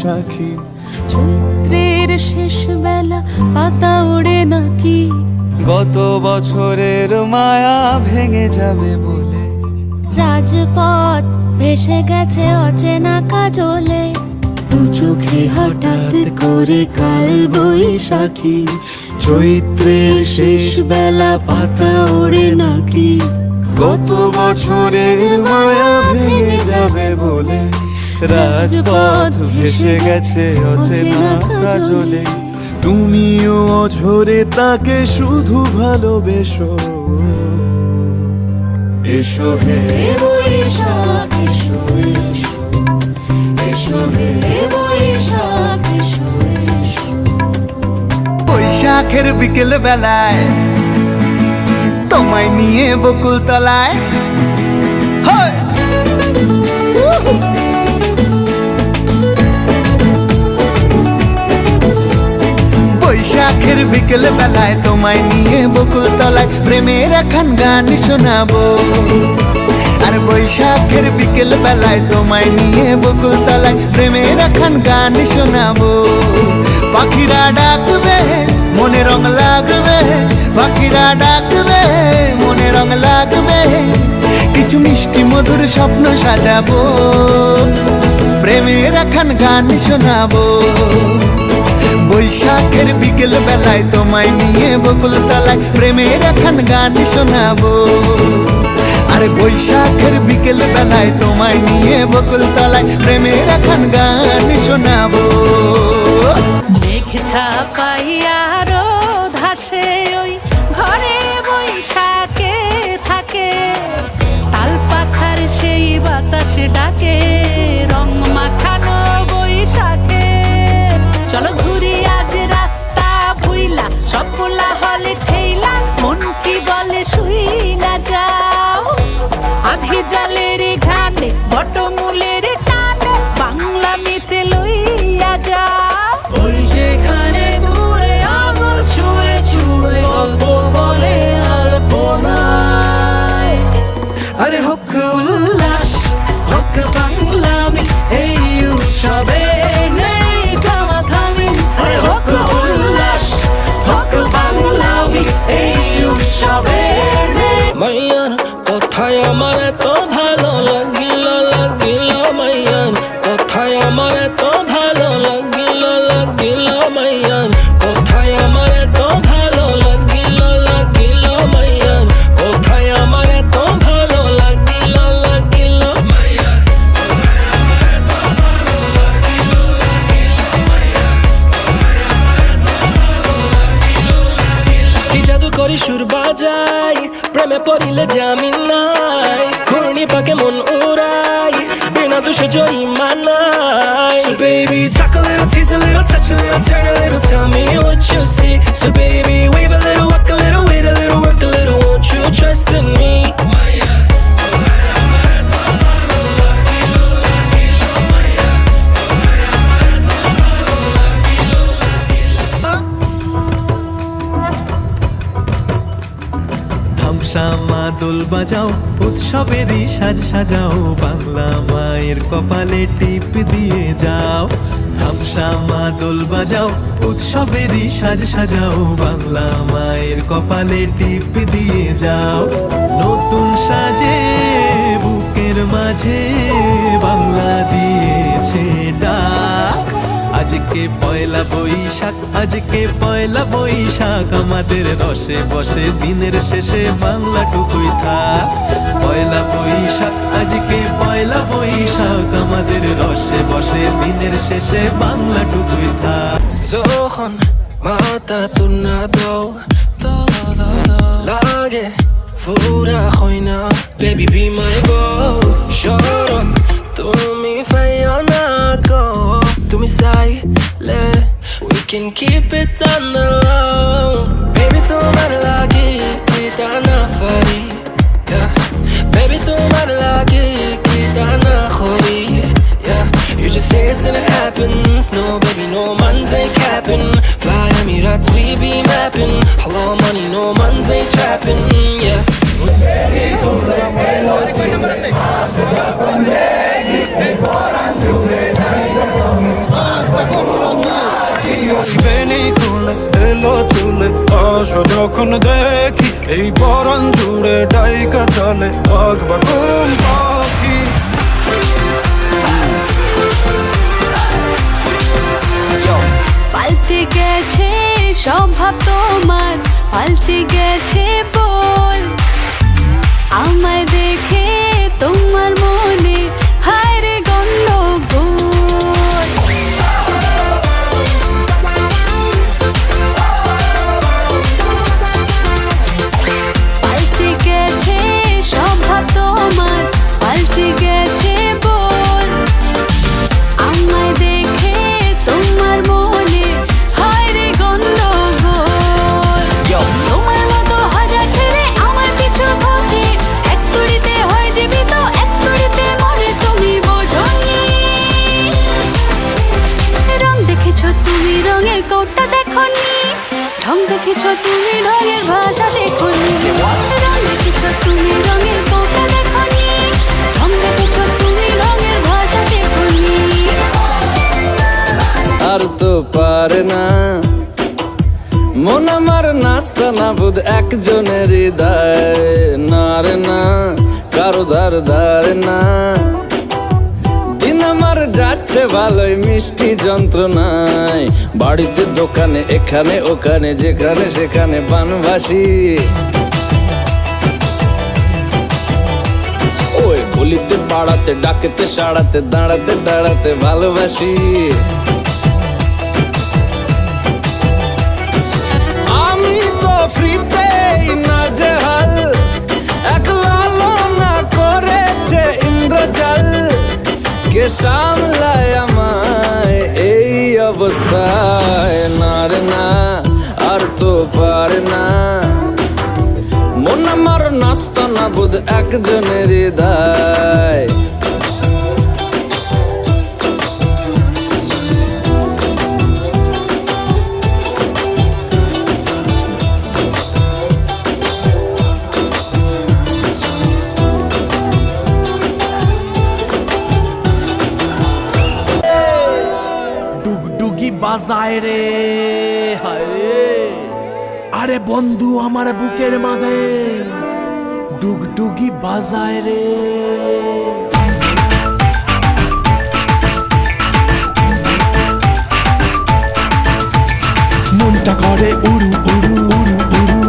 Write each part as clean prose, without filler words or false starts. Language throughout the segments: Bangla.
বৈশাখী। চৈত্রের শেষ বেলা পাতা ওড়ে নাকি, গত বছরের মায়া ভেঙে যাবে বলে। রাজপথ ভেসে গেছে অচেনা কাজলে, দু চোখে হঠাৎ করে কাল বৈশাখী। চৈত্রের শেষ বেলা পাতা ওড়ে নাকি, গত বছরের মায়া ভেঙে যাবে বলে। রাজপথ ভেসে গেছে অচেনা কাজলে, তুমিও অঝরে তাকে শুধু ভালোবেসো। এসো হে বৈশাখ এসো এসো, এসো হে বৈশাখ এসো এসো। বৈশাখের বিকেল বেলায় তোমায় নিয়ে বকুল তলায়, বৈশাখের বিকেল বেলায় তোমায় নিয়ে বকুল তলায় প্রেমের এখন গান শোনাবো। আর বৈশাখের বিকেল বেলায় তোমায় নিয়ে বকুল তলায় প্রেমের এখন গান শোনাবো। পাখিরা ডাকবে মনে রং লাগবে, পাখিরা ডাকবে মনে রং লাগবে, কিছু মিষ্টি মধুর স্বপ্ন সাজাবো, প্রেমের এখন গান শোনাবো। বৈশাখের বিকেল বেলায় তোমায় নিয়ে বকুল তলায় প্রেমের এখন গান শোনাবো। আর বৈশাখের বিকেল বেলায় তোমায় নিয়ে বকুল তলায় প্রেমের এখন গান শোনাবো। মেঘ ছাপাইয়ারো ধাসে ওই ঘরে বৈশাখে থাকে, তাল পাখার সেই বাতাস ডাকে রং মাখানো বৈশাখে। চলো ঘুরি আজ রাস্তা ভুইলা, সব পোলা হলে ঠেইলা, মন কি বলে শুই না যাও। আজ জলের ঘানে বটমূলের টানে, বাংলা মিতে লইয়া যাও। ওই সেখানে দূরে আঙুল ছুঁয়ে ছুঁয়ে গল্প বলে আলপনায়। আরে হোক উল্লাস হোক বাংলামি, এই উৎসবে নেই থামাথামি। আরে হোক উল্লাস হোক বাংলামি, এই উৎসবে নেই। মাইয়ার কথায় আমার এত ভালো লাগিল লাগিল, মাইয়ার কথায় আমার এত ভালো লাগিল লাগিল, মাইয়ার কথায় আমার এত ভালো লাগিল লাগিল, মাইয়ার কথায় আমার এত ভালো লাগিল লাগিল, মাইয়ার কথায় আমার এত ভালো লাগিল লাগিল, মাইয়ার কথায় আমার এত ভালো লাগিল লাগিল। কি জাদু করি সুর বাজাই, প্রেমে পড়িলে জামিন নাই, ঘূর্ণি পাকে মন উড়াই, বিনা দোষে জরিমানাই। So baby talk a little, tease a little, touch a little, turn a little, tell me what you see. So baby wave a little, walk a little, wait a little, work a little, won't you trust in me? Shama দোল বাজাও উৎসবেরই সাজ সাজাও, বাংলা মায়ের কপালে টিপ দিয়ে যাও। শামা দোল বাজাও উৎসবেরই সাজ সাজাও, বাংলা মায়ের কপালে টিপ দিয়ে যাও। নতুন সাজে বুকের মাঝে বাংলা দিয়েছে ডাক। আজকে পয়লা বৈশাখ, আজকে পয়লা বৈশাখ, আমাদের রসে বসে দিনের শেষে বাংলাটুকুই থাক। পয়লা বৈশাখ আজকে পয়লা বৈশাখ, আমাদের রসে বসে দিনের শেষে বাংলাটুকুই থাক। যখন মাথা তুলনা দাও লাগে ফুরা হয় না, baby be my boy. শরণ তুমি ফাইও না গো, তুমি চাইলে we can keep it on the low. Baby তোমার লাগি কি তা না পারি, baby তোমার লাগি কি তা না করি, you just say it and it happens. No baby no man's ain't capping, fly Emirates we be mapping, hello money no man's ain't trapping, yeah. Hey, এলো চুলে আসো যখন দেখি এই পরাণ জুড়ে ডাইকা চলে বাঘ বা ঘুম পাখি। পাল্টে গেছে স্বভাব তোমার, পাল্টে গেছে বল। আমায় দেখে তোমার মনে হায় রে গন্ডগোল। পাল্টে গেছে স্বভাব তোমার, পাল্টে গেছে বল। আমায় দেখে তোমার মনে হায় রে গন্ডগোল। তোমার মতো হাজার ছেলে আমার পিছু ঘটে, এক তুড়িতে হয় জীবিত, এক তুড়িতে মরে তুমি বোঝনি। রং দেখেছ তুমি, রঙের কৌটা দেখনি। ঢং দেখেছ তুমি, ঢঙের ভাষা শেখনি। রং দেখেছ তুমি, রঙের কৌটা দেখনি। ঢং দেখেছ তুমি, ঢঙের ভাষা শেখনি। আর তো পারে না মন আমার নাস্তা না বুধ একজনের হৃদয় না রে না, কারো ধার ধারে না। দিন আমার যাচ্ছে ভালোই মিষ্টি যন্ত্রণায়, বাড়িতে দোকানে এখানে ওখানে যেখানে সেখানে বানভাসি। ওই গলিতে পাড়াতে ডাকেতে সাড়াতে দাঁড়াতে দাঁড়াতে ভালোবাসি। আমি তো ফ্রিতেই নাজেহাল, এক লালনা করেছে ইন্দ্রজাল। কে সামলায় আমায় এই অবস্থায় না রে না, আর তো পারে না। মন আমার নাস্তা না বুধ একজনের হৃদয়। ডুগডুগি বাজায় রে, হায় রে। আরে বন্ধু আমার বুকের মাঝে ডুগডুগি বাজায় রে। মনটা করে উড়ু উড়ু উড়ু উড়ু,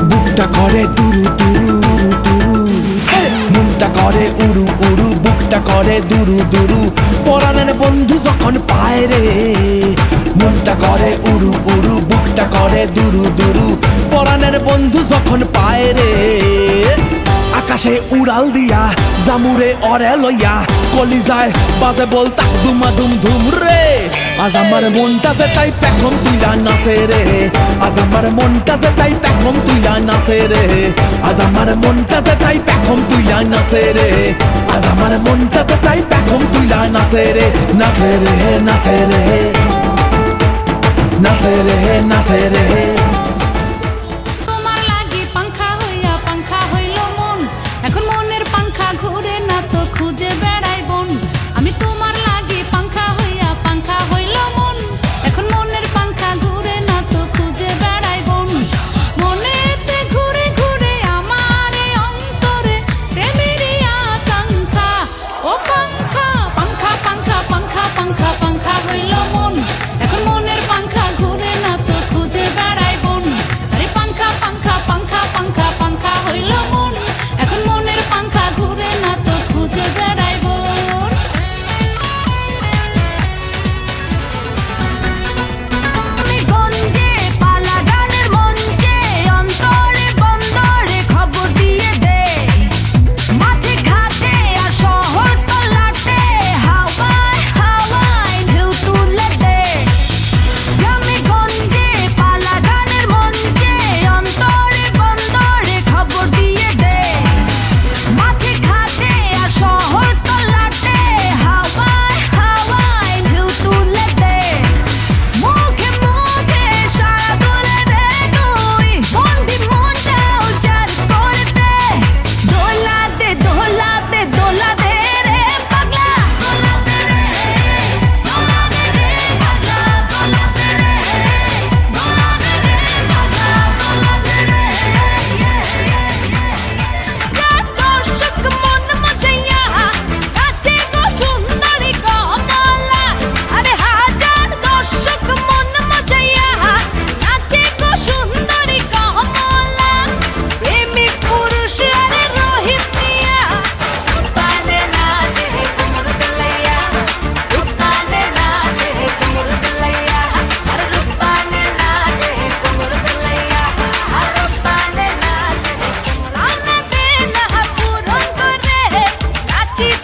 বুকটা করে দুরু দুরু দুরু। মনটা করে উড়ু উড়ু, বুকটা করে দুরু দুরু। পরাণের বন্ধু যখন পায় রে, মনটা করে উড়ু উড়ু, বুকটা করে দুরু দুরু। পরাণের বন্ধু যখন পায় রে, আকাশে উড়াল দিয়া জামুরে অরে লইয়া কলিজায় বাজে বল তাক দুমা দুম ধুম রে। আজ আমার মনটা যে তাই পেখম তুইলা নাচে রে, আজ আমার মনটা যে তাই পেখম তুইলা নাচে রে। আজ আমার মনটা যে তাই পেখম তুইলা নাচে রে, আজ আমার মনটা যে তাই পেখম তুইলা নাচে রে। নাচে রে নাচে রে নাচে রে নাচে রে। তোমার লাগি পাংখা হইয়া পাংখা হইল মন, এখন মনের পাংখা ঘুরে না তো খুঁজে বেড়াই বন। আমি তোমার লাগি পাংখা হইয়া পাংখা হইল মন, এখন মনের পাংখা ঘুরে না তো খুঁজে বেড়াই বন। মনেতে ঘুরে ঘুরে আমার এই অন্তরে প্রেমেরই আকাঙ্ক্ষা। ও পাংখা পাংখা পাংখা পাংখা পাংখা পাংখা হইল মন, এখন মনের পাংখা ঘুরে না তো খুঁজে বেড়াই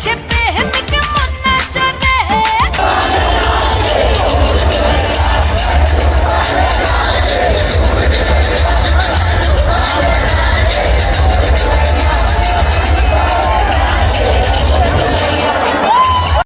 সে প্রেমিক